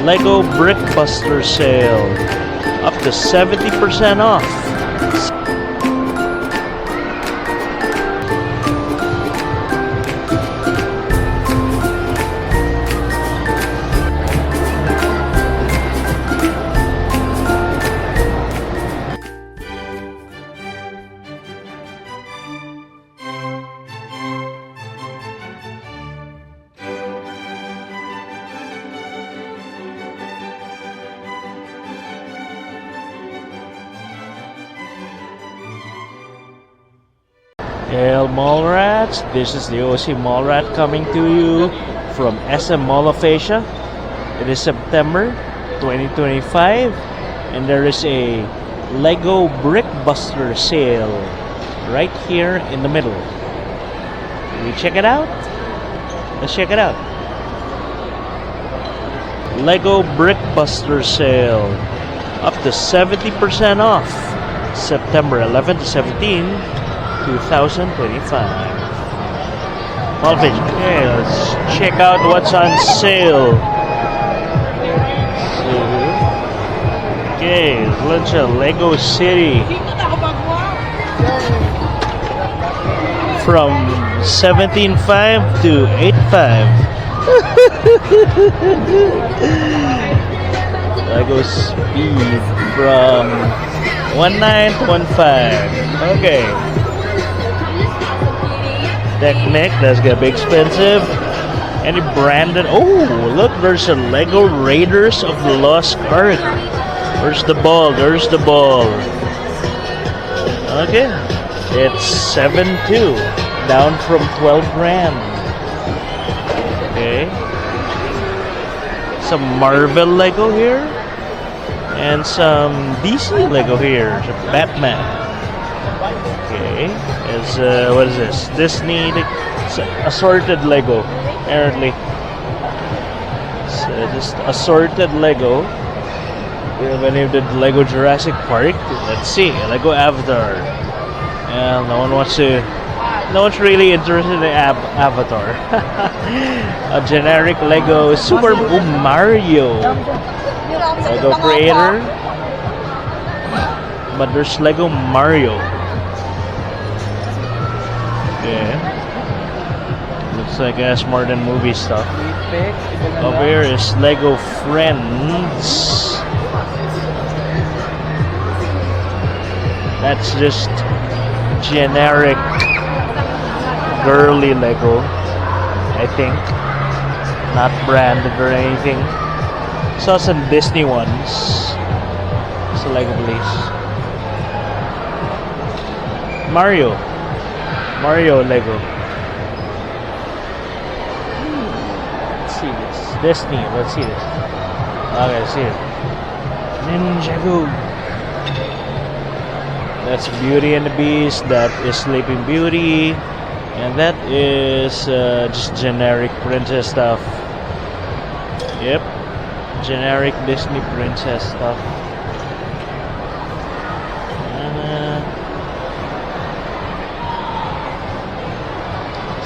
Lego Brickbuster sale. Up to 70% off. Mallrat, this is the OC Mallrat coming to you from SM Mall of Asia. It is September 2025 and there is a Lego Brickbuster sale right here in the middle. Can we check it out? Let's check it out. Lego Brickbuster sale up to 70% off September 11 to 17, 2025. Okay, let's check out what's on sale. Okay, lunch at Lego City from 17.5 to 8.5. Lego Speed from 19 to 15. Okay. Technic, that's gonna be expensive. Any branded? Oh, look, there's a Lego Raiders of the Lost Ark. Where's the ball? There's the ball. Okay, it's 7.2, down from 12 grand. Okay, some Marvel Lego here, and some DC Lego here. Some Batman. Okay, it's what is this? Disney assorted Lego, apparently. So just assorted Lego. We have any of the Lego Jurassic Park. Let's see, Lego Avatar. And no one's really interested in Avatar. A generic Lego Super Mario. Lego Creator. But there's Lego Mario. Yeah. Looks like it has more than movie stuff. Over here is Lego Friends. That's just generic girly Lego, I think. Not branded or anything. Saw some Disney ones. It's a Lego place. Mario Lego. Let's see this. Disney, let's see this. Okay, let's see it. Ninjago. That's Beauty and the Beast. That is Sleeping Beauty. And that is just generic princess stuff. Yep. Generic Disney princess stuff.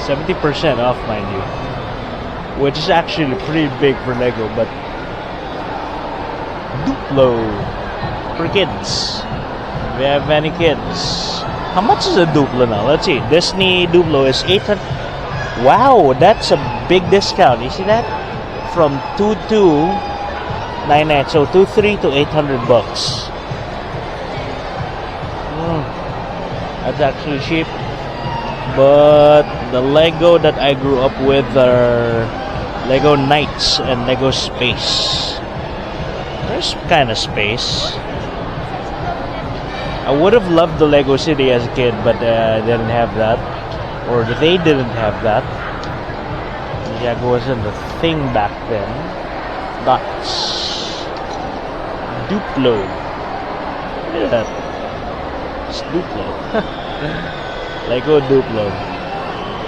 70% off, mind you. Which is actually pretty big for Lego, but Duplo for kids. We have many kids. How much is a Duplo now? Let's see. Disney Duplo is 800. Wow, that's a big discount. You see that? From 2299, so 23 to 800 bucks. That's actually cheap. But the Lego that I grew up with are Lego Knights and Lego Space. There's kind of space. I would have loved the Lego City as a kid, but I didn't have that. Or they didn't have that. That wasn't a thing back then. Dots. Duplo. Look at that. It's Duplo. Lego Duplo.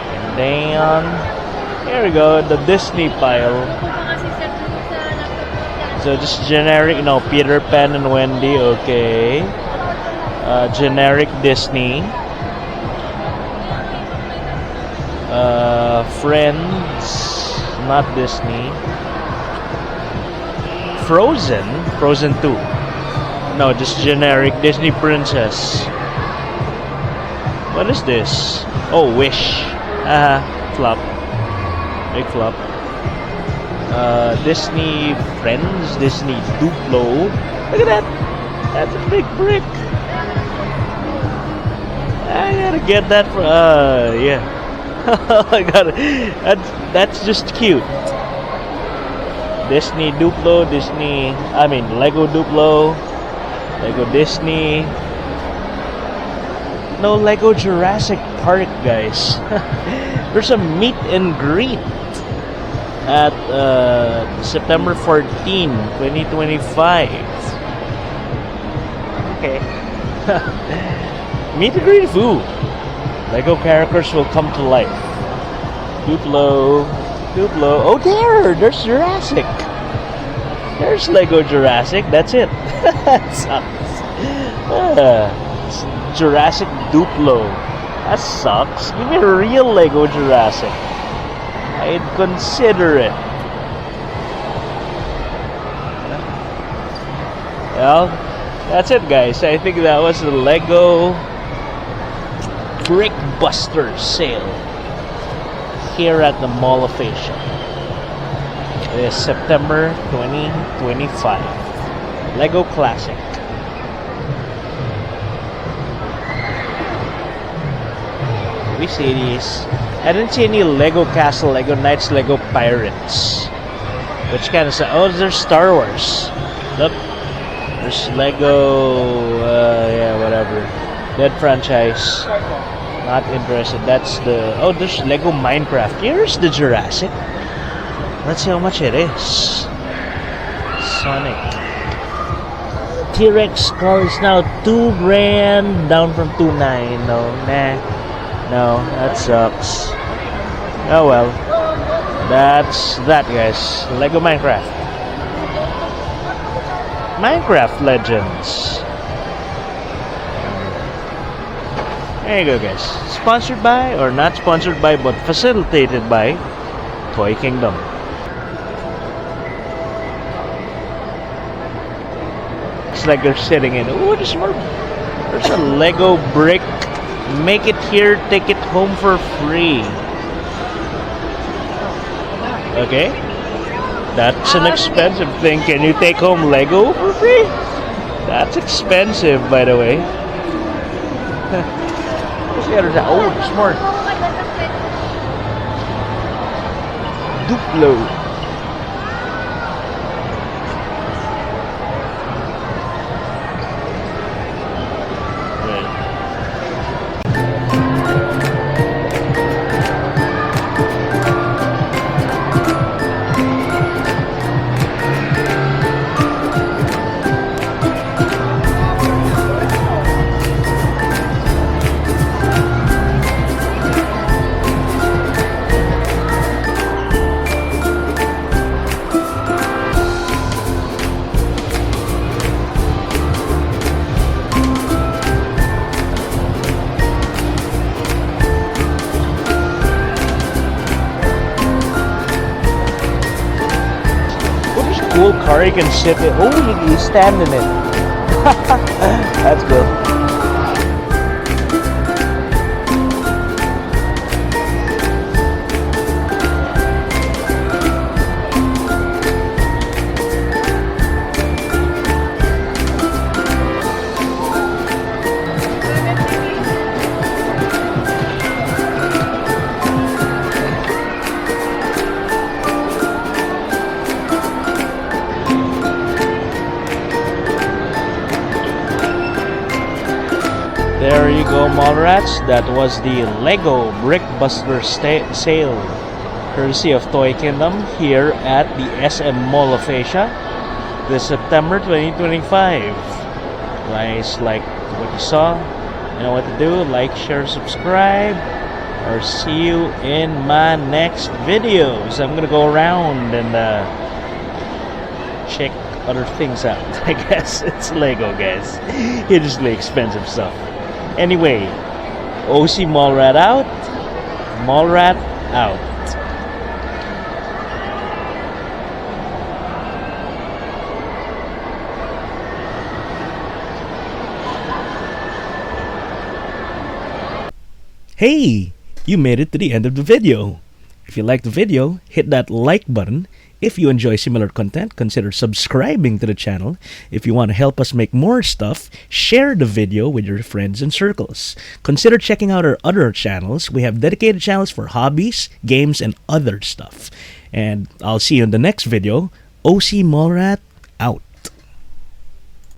And then, here we go, the Disney pile. So just generic, Peter Pan and Wendy, okay. Generic Disney. Friends, not Disney. Frozen. Frozen 2. No, just generic Disney princess. What is this? Oh, Wish. Flop. Big flop. Disney Friends, Disney Duplo. Look at that. That's a big brick. I gotta get that for, yeah. I gotta, that's just cute. Disney Duplo, Lego Duplo, Lego Disney. No Lego Jurassic Park, guys. There's a meet and greet at September 14, 2025. Okay. Meet and greet food. Lego characters will come to life. Duplo. Oh, there's Jurassic. There's Lego Jurassic. That's it. That sucks. Jurassic Duplo. That sucks. Give me a real Lego Jurassic. I'd consider it. Well, that's it, guys. I think that was the Lego Brickbuster sale here at the Mall of Asia. It is September 2025. Lego Classic. We see these. I didn't see any Lego Castle, Lego Knights, Lego Pirates. Which kind of stuff? Oh, there's Star Wars. Look. There's Lego, yeah, whatever. That franchise. Not interested. That's the... Oh, there's Lego Minecraft. Here's the Jurassic. Let's see how much it is. Sonic. T-Rex skull is now $2,000, down from $2,900. No, nah. No, that sucks. Oh well. That's that, guys. Lego Minecraft. Minecraft Legends. There you go, guys. Sponsored by, or not sponsored by, but facilitated by Toy Kingdom. It's like they're sitting in. Ooh, there's more. There's a Lego brick. Make it here, take it home for free. Okay. That's an expensive thing. Can you take home Lego for free? That's expensive, by the way. Oh, there's more. Duplo. Cool car you can sit in. Oh, you stand in it. That's cool. There you go, Mallrats. That was the Lego Brickbuster sale, courtesy of Toy Kingdom here at the SM Mall of Asia this September 2025. Guys, like what you saw, you know what to do. Like, share, subscribe, or see you in my next videos. I'm gonna go around and check other things out. I guess it's Lego, guys. Hideously expensive stuff. Anyway, OC Mallrat out. Mallrat out. Hey, you made it to the end of the video. If you liked the video, hit that like button. If you enjoy similar content, consider subscribing to the channel. If you want to help us make more stuff, share the video with your friends and circles. Consider checking out our other channels. We have dedicated channels for hobbies, games, and other stuff. And I'll see you in the next video. OC Mallrat out.